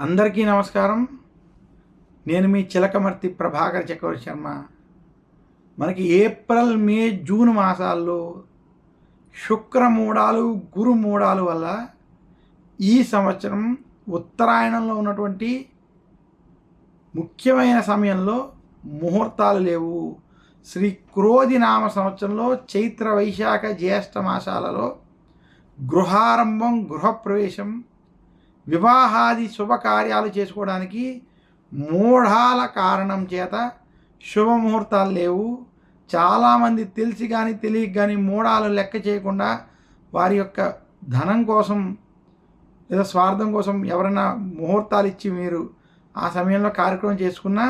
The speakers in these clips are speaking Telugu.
అందరికీ నమస్కారం. నేను మీ చిలకమర్తి ప్రభాకర్ చక్రవర్తి శర్మ. మనకి ఏప్రిల్, మే, జూన్ మాసాల్లో శుక్రమూఢాలు, గురుమూఢాలు వల్ల ఈ సంవత్సరం ఉత్తరాయణంలో ఉన్నటువంటి ముఖ్యమైన సమయంలో ముహూర్తాలు లేవు. శ్రీ క్రోధి నామ సంవత్సరంలో చైత్ర, వైశాఖ, జ్యేష్ఠ మాసాలలో గృహారంభం, గృహప్రవేశం, వివాహాది శుభకార్యాలు చేసుకోవడానికి మూఢాల కారణం చేత శుభముహూర్తాలు లేవు. చాలామంది తెలిసి కానీ తెలియక కానీ మూఢాలు లెక్క చేయకుండా వారి యొక్క ధనం కోసం లేదా స్వార్థం కోసం ఎవరైనా ముహూర్తాలు ఇచ్చి మీరు ఆ సమయంలో కార్యక్రమం చేసుకున్నా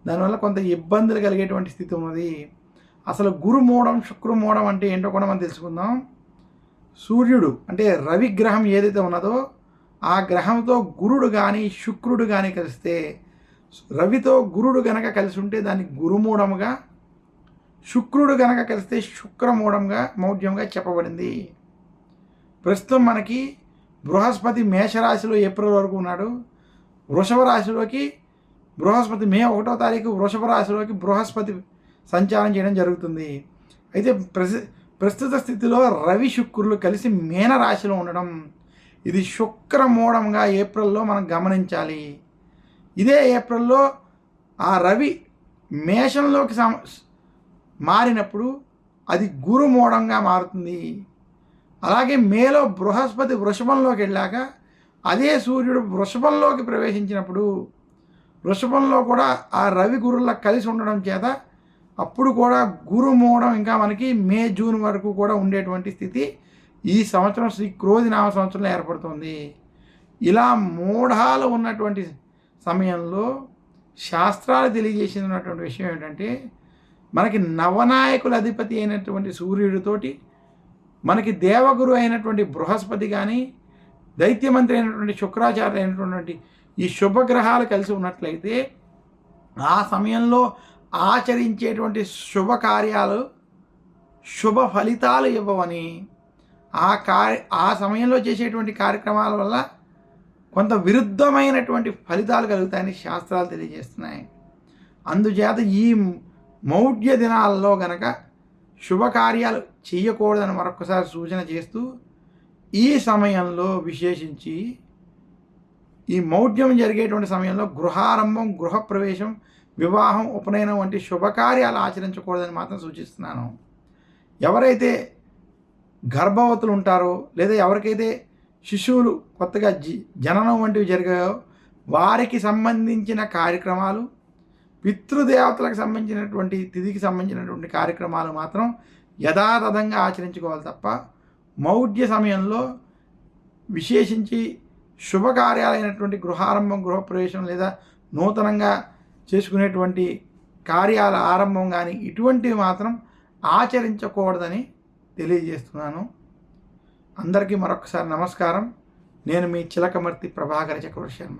దానివల్ల కొంత ఇబ్బందులు కలిగేటువంటి స్థితి ఉన్నది. అసలు గురుమూఢం, శుక్రమూఢం అంటే ఏంటో కూడా మనం తెలుసుకుందాం. సూర్యుడు అంటే రవిగ్రహం ఏదైతే ఉన్నదో ఆ గ్రహంతో గురుడు కానీ శుక్రుడు కానీ కలిస్తే, రవితో గురుడు గనక కలిసి ఉంటే దాన్ని గురుమూఢముగా, శుక్రుడు గనక కలిస్తే శుక్రమూఢంగా, మౌఢ్యంగా చెప్పబడింది. ప్రస్తుతం మనకి బృహస్పతి మేషరాశిలో ఏప్రిల్ వరకు ఉన్నాడు. వృషభ రాశిలోకి బృహస్పతి మే 1వ తారీఖు వృషభ రాశిలోకి బృహస్పతి సంచారం చేయడం జరుగుతుంది. అయితే ప్రస్తుత స్థితిలో రవి శుక్రులు కలిసి మీన రాశిలో ఉండడం, ఇది శుక్రమూఢంగా ఏప్రిల్లో మనం గమనించాలి. ఇదే ఏప్రిల్లో ఆ రవి మేషంలోకి మారినప్పుడు అది గురుమూఢంగా మారుతుంది. అలాగే మేలో బృహస్పతి వృషభంలోకి వెళ్ళాక అదే సూర్యుడు వృషభంలోకి ప్రవేశించినప్పుడు వృషభంలో కూడా ఆ రవి గురువుల కలిసి ఉండడం చేత అప్పుడు కూడా గురుమూఢం ఇంకా మనకి మే, జూన్ వరకు కూడా ఉండేటువంటి స్థితి ఈ సంవత్సరం శ్రీ క్రోధి నామ సంవత్సరంలో ఏర్పడుతుంది. ఇలా మూఢాలు ఉన్నటువంటి సమయంలో శాస్త్రాలు తెలియజేసినటువంటి విషయం ఏంటంటే, మనకి నవనాయకుల అధిపతి అయినటువంటి సూర్యుడితోటి మనకి దేవగురు అయినటువంటి బృహస్పతి కానీ దైత్యమంత్రి అయినటువంటి శుక్రాచార్య అయినటువంటి ఈ శుభగ్రహాలు కలిసి ఉన్నట్లయితే ఆ సమయంలో ఆచరించేటువంటి శుభకార్యాలు శుభ ఫలితాలు ఇవ్వవని, ఆ సమయంలో చేసేటువంటి కార్యక్రమాల వల్ల కొంత విరుద్ధమైనటువంటి ఫలితాలు కలుగుతాయని శాస్త్రాలు తెలియజేస్తున్నాయి. అందుచేత ఈ మౌఢ్య దినాల్లో గనక శుభకార్యాలు చేయకూడదని మరొకసారి సూచన చేస్తూ, ఈ సమయంలో విశేషించి ఈ మౌఢ్యం జరిగేటువంటి సమయంలో గృహారంభం, గృహప్రవేశం, వివాహం, ఉపనయనం వంటి శుభకార్యాలు ఆచరించకూడదని మాత్రం సూచిస్తున్నాను. ఎవరైతే గర్భవతులు ఉంటారో లేదా ఎవరికైతే శిశువులు కొత్తగా జననం వంటివి జరిగాయో వారికి సంబంధించిన కార్యక్రమాలు, పితృదేవతలకు సంబంధించినటువంటి తిథికి సంబంధించినటువంటి కార్యక్రమాలు మాత్రం యథాతథంగా ఆచరించుకోవాలి తప్ప మౌఢ్య సమయంలో విశేషించి శుభకార్యాలైనటువంటి గృహారంభం, గృహప్రవేశం లేదా నూతనంగా చేసుకునేటువంటి కార్యాల ఆరంభం కానీ ఇటువంటివి మాత్రం ఆచరించకూడదని తెలియజేస్తున్నాను. అందరికీ మరొకసారి నమస్కారం. నేను మీ చిలకమర్తి ప్రభాకర్ చక్రవర్తి శర్మ.